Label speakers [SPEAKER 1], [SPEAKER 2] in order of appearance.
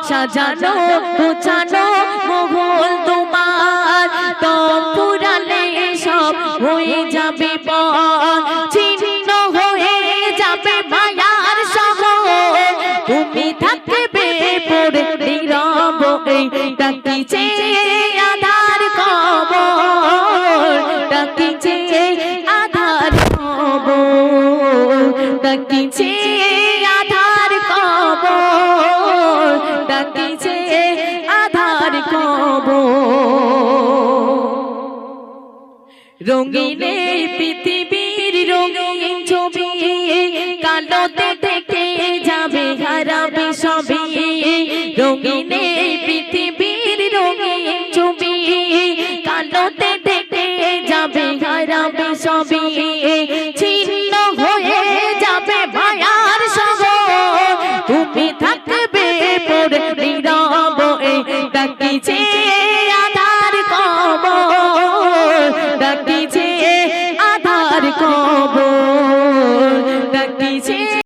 [SPEAKER 1] সাজানো গোছানো মহল তোমার দম পুরালে সব হয়ে যাবে পর ছিন্ন হয়ে যাবে মায়ার শহর তুমি থাকবে পড়ে নীরব এই ডাকিছে আধার কবর ডাকিছে আধার কবর ডাকিছে আধার কবর ডাকিছে আধার কবর রঙিন পৃথিবীর রঙিন ছবি কালোতে থেকে যাবে হারাবে সবই রঙিন পৃথিবীর রঙিন ছবি কালোতে থেকে যাবে হারাবে সবই ছিন্ন হয়ে যাবে মায়ার শহর তুমি থাকবে পড়ে নীরব এই ডাকিছে